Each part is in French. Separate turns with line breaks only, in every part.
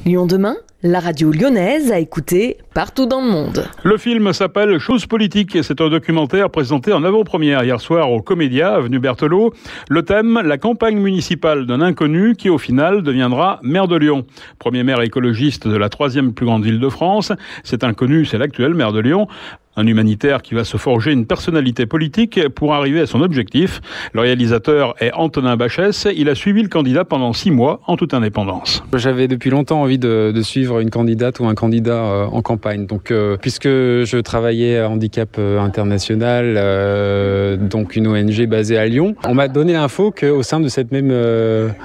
Lyon demain, la radio lyonnaise à écouter partout dans le monde.
Le film s'appelle Chose politique et c'est un documentaire présenté en avant-première hier soir au Comédia, avenue Berthelot. Le thème, la campagne municipale d'un inconnu qui au final deviendra maire de Lyon. Premier maire écologiste de la 3e plus grande ville de France. Cet inconnu, c'est l'actuel maire de Lyon. Un humanitaire qui va se forger une personnalité politique pour arriver à son objectif. Le réalisateur est Antonin Bachès. Il a suivi le candidat pendant 6 mois en toute indépendance.
J'avais depuis longtemps envie de suivre une candidate ou un candidat en campagne. Donc, puisque je travaillais à Handicap International, donc une ONG basée à Lyon, on m'a donné l'info qu'au sein de cette même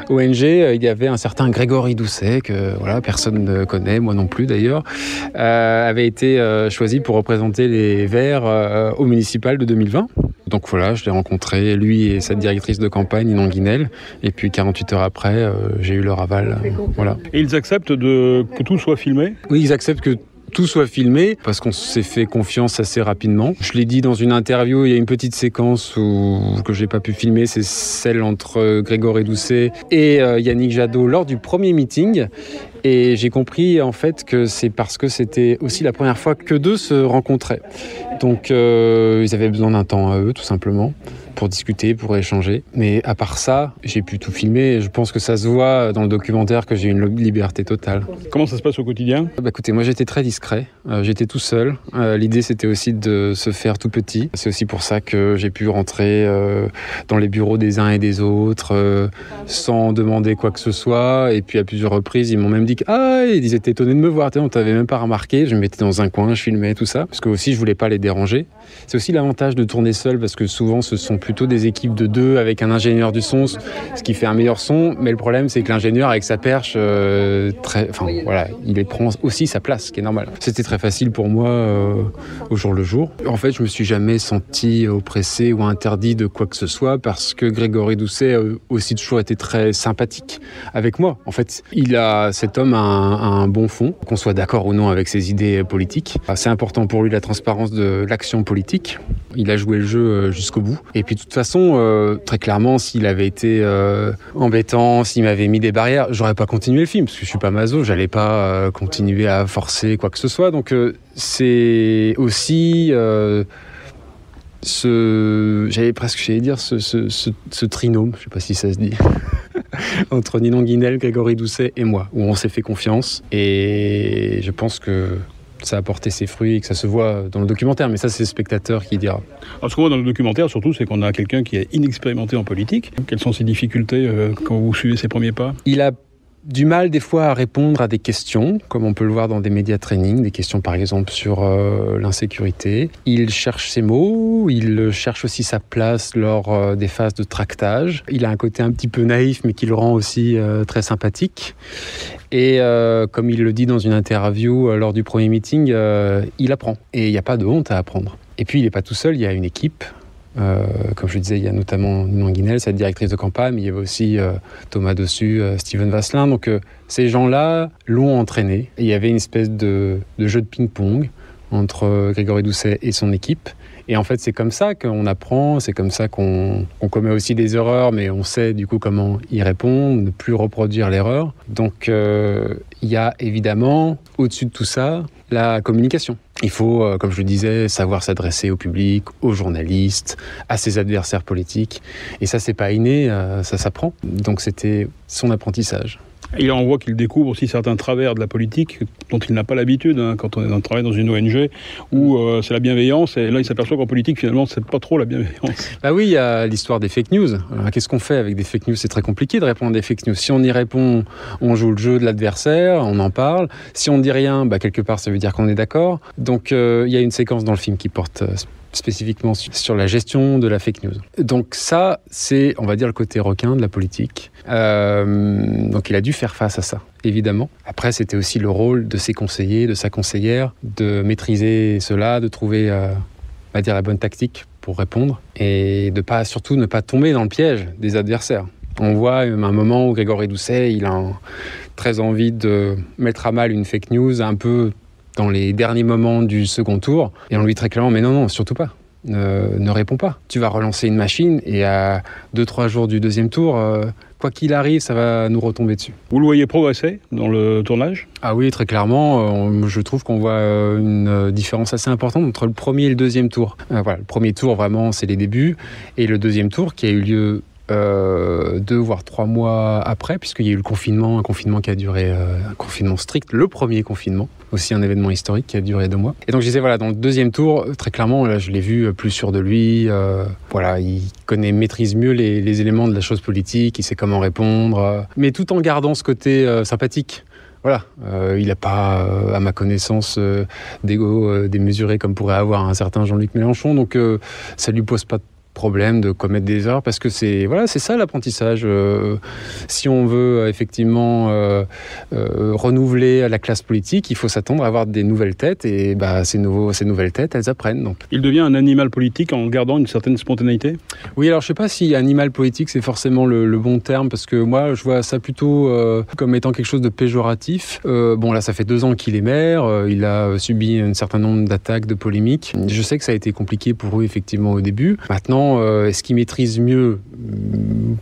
ONG, il y avait un certain Grégory Doucet, que voilà, personne ne connaît, moi non plus d'ailleurs, avait été choisi pour représenter les Verts au municipal de 2020. Donc voilà, je l'ai rencontré, lui et sa directrice de campagne, Inon Guinel. Et puis 48 heures après, j'ai eu leur aval. Voilà.
Et ils acceptent que tout soit filmé ?
Oui, ils acceptent que tout soit filmé parce qu'on s'est fait confiance assez rapidement. Je l'ai dit dans une interview, il y a une petite séquence que j'ai pas pu filmer, c'est celle entre Grégory Doucet et Yannick Jadot lors du premier meeting. Et j'ai compris en fait que c'est parce que c'était aussi la première fois que deux se rencontraient. Donc ils avaient besoin d'un temps à eux tout simplement pour discuter, pour échanger. Mais à part ça, j'ai pu tout filmer et je pense que ça se voit dans le documentaire que j'ai une liberté totale.
Comment ça se passe au quotidien ?
Écoutez, moi j'étais très discret, j'étais tout seul. L'idée c'était aussi de se faire tout petit. C'est aussi pour ça que j'ai pu rentrer dans les bureaux des uns et des autres sans demander quoi que ce soit. Et puis à plusieurs reprises, ils m'ont même dit ils étaient étonnés de me voir, on t'avait même pas remarqué. Je me mettais dans un coin, je filmais tout ça. Parce que aussi je voulais pas les déranger. C'est aussi l'avantage de tourner seul parce que souvent ce sont plutôt des équipes de 2 avec un ingénieur du son, ce qui fait un meilleur son. Mais le problème c'est que l'ingénieur avec sa perche, il prend aussi sa place, ce qui est normal. C'était très facile pour moi au jour le jour. En fait, je me suis jamais senti oppressé ou interdit de quoi que ce soit parce que Grégory Doucet a aussi toujours été très sympathique avec moi. En fait, cet homme a un bon fond, qu'on soit d'accord ou non avec ses idées politiques. C'est important pour lui la transparence de l'action politique. Il a joué le jeu jusqu'au bout. Et puis de toute façon, très clairement, s'il avait été embêtant, s'il m'avait mis des barrières, j'aurais pas continué le film parce que je suis pas maso, j'allais pas continuer à forcer quoi que ce soit. Donc c'est aussi ce trinôme, je sais pas si ça se dit, entre Inon Guinel, Grégory Doucet et moi, où on s'est fait confiance. Et je pense que ça a porté ses fruits et que ça se voit dans le documentaire. Mais ça, c'est le spectateur qui dira.
Alors, ce qu'on voit dans le documentaire, surtout, c'est qu'on a quelqu'un qui est inexpérimenté en politique. Quelles sont ses difficultés quand vous suivez ses premiers pas ?
Il a du mal des fois à répondre à des questions, comme on peut le voir dans des médias training, des questions par exemple sur l'insécurité. Il cherche ses mots, il cherche aussi sa place lors des phases de tractage. Il a un côté un petit peu naïf, mais qui le rend aussi très sympathique. Et comme il le dit dans une interview lors du premier meeting, il apprend. Et il n'y a pas de honte à apprendre. Et puis il n'est pas tout seul, il y a une équipe. Comme je le disais, il y a notamment Inon Guinel, sa directrice de campagne, mais il y avait aussi Thomas Dossus, Steven Vasselin. Donc ces gens-là l'ont entraîné. Et il y avait une espèce de jeu de ping-pong entre Grégory Doucet et son équipe. Et en fait, c'est comme ça qu'on apprend, c'est comme ça qu'on commet aussi des erreurs, mais on sait du coup comment y répondre, ne plus reproduire l'erreur. Donc il y a évidemment, au-dessus de tout ça, la communication. Il faut, comme je le disais, savoir s'adresser au public, aux journalistes, à ses adversaires politiques. Et ça, c'est pas inné, ça s'apprend. Donc c'était son apprentissage.
Et là, on voit qu'il découvre aussi certains travers de la politique dont il n'a pas l'habitude quand on travaille dans une ONG où c'est la bienveillance. Et là, il s'aperçoit qu'en politique, finalement, c'est pas trop la bienveillance.
Bah oui, il y a l'histoire des fake news. Alors, qu'est-ce qu'on fait avec des fake news ? C'est très compliqué de répondre à des fake news. Si on y répond, on joue le jeu de l'adversaire, on en parle. Si on ne dit rien, quelque part, ça veut dire qu'on est d'accord. Donc, il y a une séquence dans le film qui porte spécifiquement sur la gestion de la fake news. Donc ça, c'est, on va dire, le côté requin de la politique. Donc il a dû faire face à ça, évidemment. Après, c'était aussi le rôle de ses conseillers, de sa conseillère, de maîtriser cela, de trouver, on va dire, la bonne tactique pour répondre et surtout ne pas tomber dans le piège des adversaires. On voit un moment où Grégory Doucet, il a très envie de mettre à mal une fake news un peu dans les derniers moments du second tour. Et on lui dit très clairement, mais non, surtout pas. Ne réponds pas. Tu vas relancer une machine et à 2-3 jours du deuxième tour, quoi qu'il arrive, ça va nous retomber dessus.
Vous le voyez progresser dans le tournage ?
Ah oui, très clairement, je trouve qu'on voit une différence assez importante entre le premier et le deuxième tour. Voilà, le premier tour, vraiment, c'est les débuts, et le deuxième tour qui a eu lieu 2 voire 3 mois après, puisqu'il y a eu un confinement qui a duré, un confinement strict, le premier confinement, aussi un événement historique qui a duré 2 mois. Et donc je disais, voilà, dans le deuxième tour, très clairement, là, je l'ai vu plus sûr de lui, voilà, il maîtrise mieux les éléments de la chose politique, il sait comment répondre, mais tout en gardant ce côté sympathique. Voilà, il n'a pas, à ma connaissance, d'ego démesuré comme pourrait avoir un certain Jean-Luc Mélenchon, donc ça lui pose pas de problème de commettre des erreurs, parce que c'est ça l'apprentissage. Si on veut effectivement renouveler la classe politique, il faut s'attendre à avoir des nouvelles têtes, et ces nouvelles têtes, elles apprennent. Donc.
Il devient un animal politique en gardant une certaine spontanéité ?
Oui, alors je sais pas si animal politique c'est forcément le bon terme, parce que moi je vois ça plutôt comme étant quelque chose de péjoratif. Bon là ça fait 2 ans qu'il est maire, il a subi un certain nombre d'attaques, de polémiques. Je sais que ça a été compliqué pour eux effectivement au début. Maintenant, est-ce qu'il maîtrise mieux ?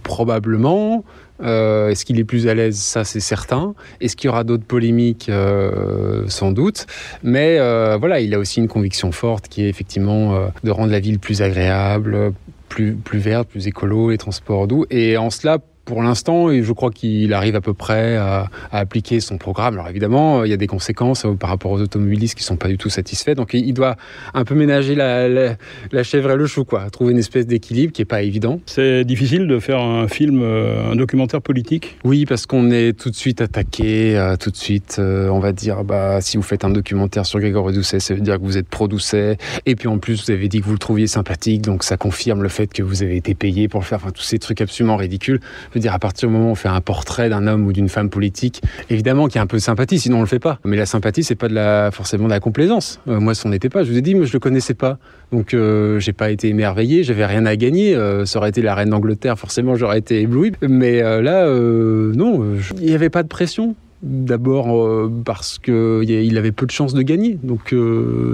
Probablement. Est-ce qu'il est plus à l'aise ? Ça, c'est certain. Est-ce qu'il y aura d'autres polémiques ? Sans doute. Mais voilà, il a aussi une conviction forte qui est effectivement de rendre la ville plus agréable, plus verte, plus écolo, les transports doux. Et en cela, pour l'instant, je crois qu'il arrive à peu près à appliquer son programme. Alors évidemment, il y a des conséquences par rapport aux automobilistes qui ne sont pas du tout satisfaits. Donc il doit un peu ménager la chèvre et le chou, quoi. Trouver une espèce d'équilibre qui n'est pas évident.
C'est difficile de faire un film, un documentaire politique ?
Oui, parce qu'on est tout de suite attaqué, on va dire, si vous faites un documentaire sur Grégory Doucet, ça veut dire que vous êtes pro-Doucet. Et puis en plus, vous avez dit que vous le trouviez sympathique, donc ça confirme le fait que vous avez été payé pour le faire. Enfin, tous ces trucs absolument ridicules. Je veux dire, à partir du moment où on fait un portrait d'un homme ou d'une femme politique, évidemment qu'il y a un peu de sympathie, sinon on le fait pas. Mais la sympathie, c'est pas forcément de la complaisance. Moi, c'en était pas. Je vous ai dit, moi, je le connaissais pas. Donc, j'ai pas été émerveillé, j'avais rien à gagner. Ça aurait été la reine d'Angleterre, forcément, j'aurais été ébloui. Mais là, non, il y avait pas de pression. D'abord parce qu'il avait peu de chances de gagner, donc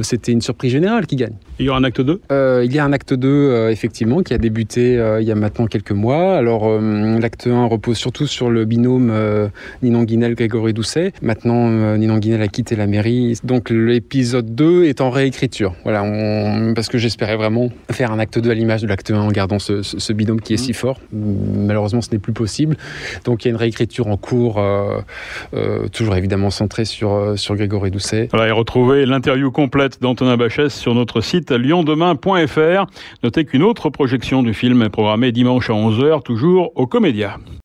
c'était une surprise générale qui gagne.
Il y aura un acte 2 ?
Il y a un acte 2 effectivement qui a débuté il y a maintenant quelques mois. Alors l'acte 1 repose surtout sur le binôme Ninon Guinel-Grégory Doucet. Maintenant Ninon Guinel a quitté la mairie, donc l'épisode 2 est en réécriture. Voilà, parce que j'espérais vraiment faire un acte 2 à l'image de l'acte 1 en gardant ce binôme qui est si fort. Malheureusement ce n'est plus possible, donc il y a une réécriture en cours. Toujours évidemment centré sur Grégory Doucet.
Voilà, et retrouvez l'interview complète d'Antonin Bachès sur notre site liondemain.fr. Notez qu'une autre projection du film est programmée dimanche à 11h, toujours au Comédia.